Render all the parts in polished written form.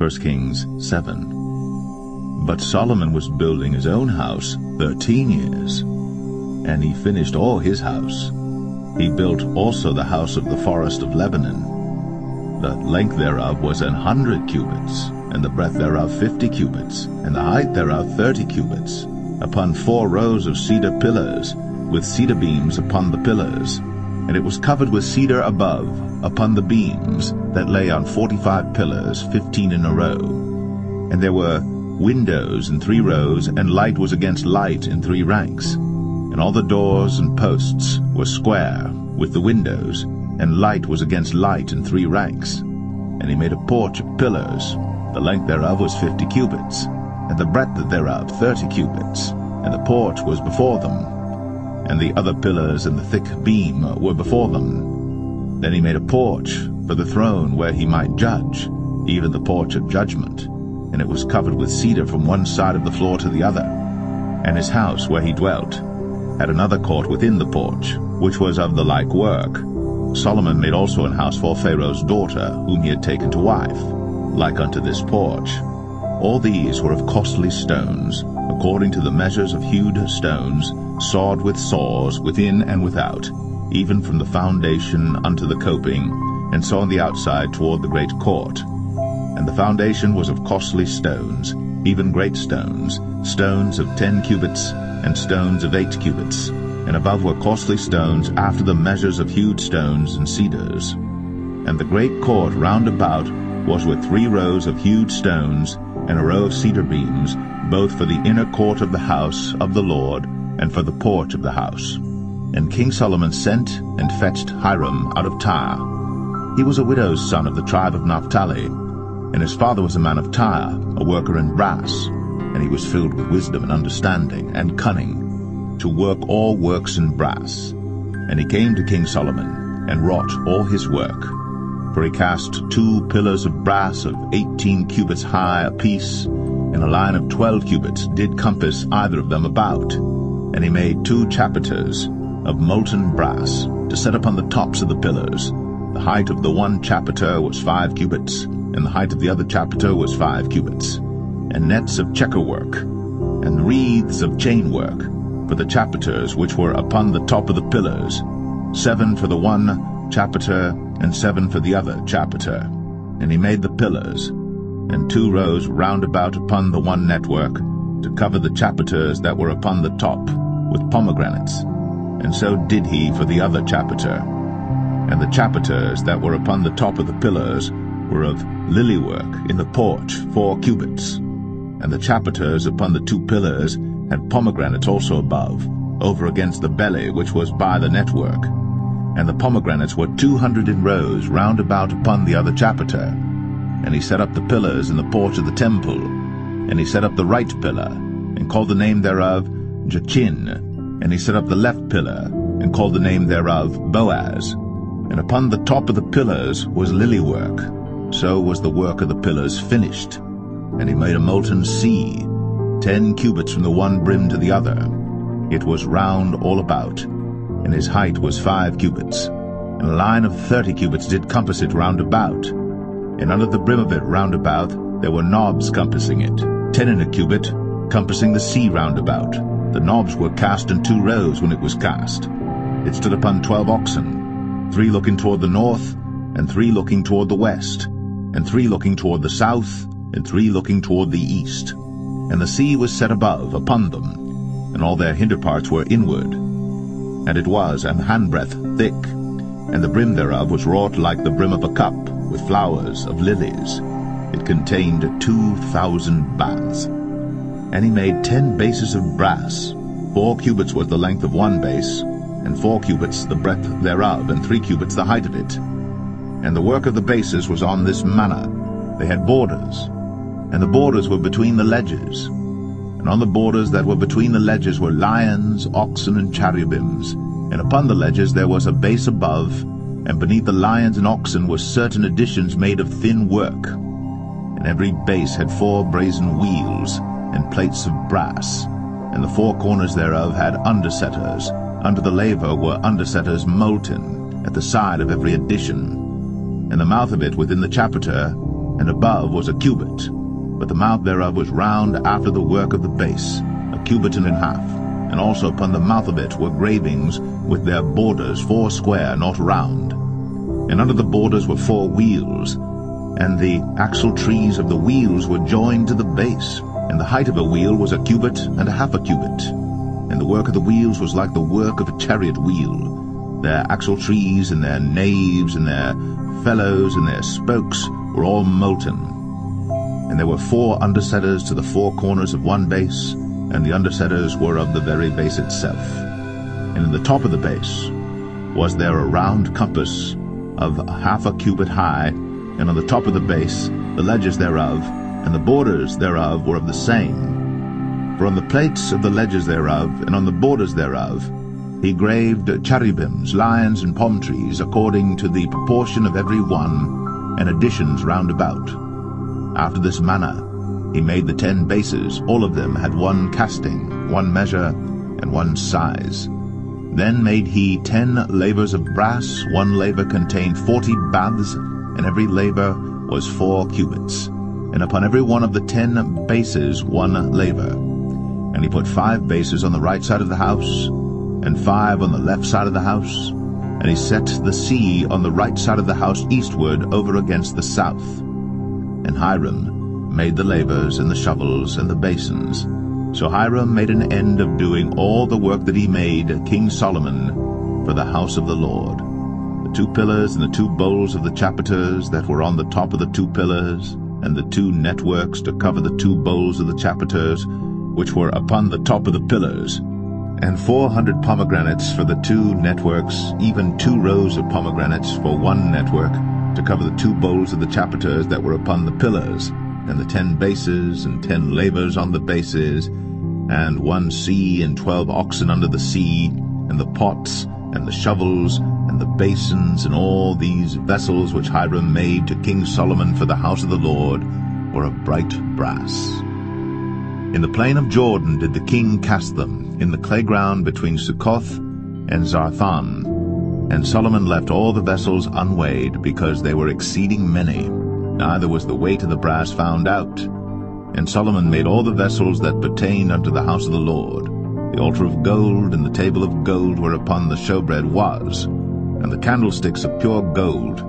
1 Kings 7. But Solomon was building his own house 13 years, and he finished all his house. He built also the house of the forest of Lebanon. The length thereof was 100 cubits, and the breadth thereof 50 cubits, and the height thereof 30 cubits, upon 4 rows of cedar pillars, with cedar beams upon the pillars. And it was covered with cedar above, upon the beams, that lay on 45 pillars, 15 in a row. And there were windows in 3 rows, and light was against light in 3 ranks. And all the doors and posts were square, with the windows, and light was against light in 3 ranks. And he made a porch of pillars. The length thereof was 50 cubits, and the breadth thereof 30 cubits. And the porch was before them, and the other pillars and the thick beam were before them. Then he made a porch for the throne where he might judge, even the porch of judgment. And it was covered with cedar from one side of the floor to the other. And his house where he dwelt had another court within the porch, which was of the like work. Solomon made also an house for Pharaoh's daughter, whom he had taken to wife, like unto this porch. All these were of costly stones, according to the measures of hewed stones, sawed with saws, within and without, even from the foundation unto the coping, and so on the outside toward the great court. And the foundation was of costly stones, even great stones, stones of 10 cubits, and stones of 8 cubits, and above were costly stones after the measures of hewed stones and cedars. And the great court round about was with 3 rows of hewed stones, and a row of cedar beams, both for the inner court of the house of the Lord, and for the porch of the house. And King Solomon sent and fetched Hiram out of Tyre. He was a widow's son of the tribe of Naphtali, and his father was a man of Tyre, a worker in brass, and he was filled with wisdom and understanding and cunning, to work all works in brass. And he came to King Solomon, and wrought all his work. For he cast 2 pillars of brass of 18 cubits high apiece, and a line of 12 cubits did compass either of them about. And he made 2 chapiters of molten brass, to set upon the tops of the pillars. The height of the one chapiter was 5 cubits, and the height of the other chapiter was 5 cubits. And nets of checker work, and wreaths of chain work, for the chapiters which were upon the top of the pillars, 7 for the one chapiter, and 7 for the other chapiter. And he made the pillars, and 2 rows round about upon the one network, to cover the chapiters that were upon the top, with pomegranates. And so did he for the other chapiter. And the chapiters that were upon the top of the pillars were of lily work in the porch 4 cubits. And the chapiters upon the 2 pillars had pomegranates also above, over against the belly which was by the network. And the pomegranates were 200 in rows round about upon the other chapiter. And he set up the pillars in the porch of the temple. And he set up the right pillar, and called the name thereof Jachin. And he set up the left pillar, and called the name thereof Boaz. And upon the top of the pillars was lily work. So was the work of the pillars finished. And he made a molten sea, 10 cubits from the one brim to the other. It was round all about, and his height was 5 cubits. And a line of 30 cubits did compass it round about. And under the brim of it round about there were knobs compassing it, 10 in a cubit, compassing the sea round about. The knobs were cast in 2 rows when it was cast. It stood upon 12 oxen, 3 looking toward the north, and 3 looking toward the west, and 3 looking toward the south, and 3 looking toward the east. And the sea was set above upon them, and all their hinder parts were inward. And it was an handbreadth thick, and the brim thereof was wrought like the brim of a cup, with flowers of lilies. It contained 2,000 baths. And he made 10 bases of brass. 4 cubits was the length of one base, and 4 cubits the breadth thereof, and 3 cubits the height of it. And the work of the bases was on this manner. They had borders, and the borders were between the ledges. And on the borders that were between the ledges were lions, oxen, and cherubims. And upon the ledges there was a base above, and beneath the lions and oxen were certain additions made of thin work. And every base had 4 brazen wheels, and plates of brass, and the 4 corners thereof had undersetters. Under the laver were undersetters molten, at the side of every addition. And the mouth of it within the chapiter, and above was a cubit, but the mouth thereof was round after the work of the base, a cubit and an half. And also upon the mouth of it were gravings with their borders 4 square, not round. And under the borders were 4 wheels, and the axle trees of the wheels were joined to the base. And the height of a wheel was a cubit and a half a cubit. And the work of the wheels was like the work of a chariot wheel. Their axle trees and their naves and their felloes and their spokes were all molten. And there were 4 undersetters to the 4 corners of one base, and the undersetters were of the very base itself. And in the top of the base was there a round compass of half a cubit high, and on the top of the base the ledges thereof, and the borders thereof were of the same. For on the plates of the ledges thereof, and on the borders thereof, he graved cherubims, lions, and palm trees, according to the proportion of every one, and additions round about. After this manner he made the 10 bases. All of them had 1 casting, 1 measure, and 1 size. Then made he 10 lavers of brass. 1 laver contained 40 baths, and every laver was 4 cubits. And upon every one of the 10 bases 1 laver. And he put 5 bases on the right side of the house, and 5 on the left side of the house. And he set the sea on the right side of the house eastward over against the south. And Hiram made the lavers and the shovels and the basins. So Hiram made an end of doing all the work that he made King Solomon for the house of the Lord. The 2 pillars and the 2 bowls of the chapiters that were on the top of the 2 pillars, and the 2 networks to cover the 2 bowls of the chapiters, which were upon the top of the pillars, and 400 pomegranates for the 2 networks, even 2 rows of pomegranates for 1 network, to cover the 2 bowls of the chapiters that were upon the pillars, and the 10 bases, and 10 lavers on the bases, and 1 sea, and 12 oxen under the sea, and the pots, and the shovels, and the basins, and all these vessels which Hiram made to King Solomon for the house of the Lord were of bright brass. In the plain of Jordan did the king cast them, in the clay ground between Succoth and Zarthan. And Solomon left all the vessels unweighed, because they were exceeding many. Neither was the weight of the brass found out. And Solomon made all the vessels that pertained unto the house of the Lord. The altar of gold and the table of gold whereupon the showbread was, and the candlesticks of pure gold,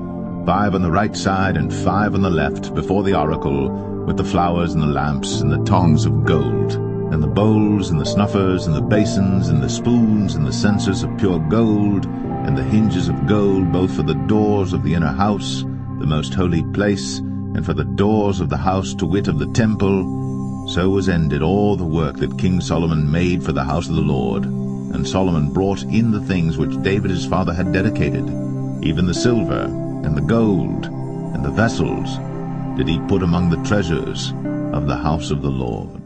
5 on the right side and 5 on the left, before the oracle, with the flowers and the lamps and the tongs of gold, and the bowls and the snuffers and the basins and the spoons and the censers of pure gold, and the hinges of gold, both for the doors of the inner house, the most holy place, and for the doors of the house, to wit, of the temple. So was ended all the work that King Solomon made for the house of the Lord. And Solomon brought in the things which David his father had dedicated, even the silver, and the gold, and the vessels, did he put among the treasures of the house of the Lord.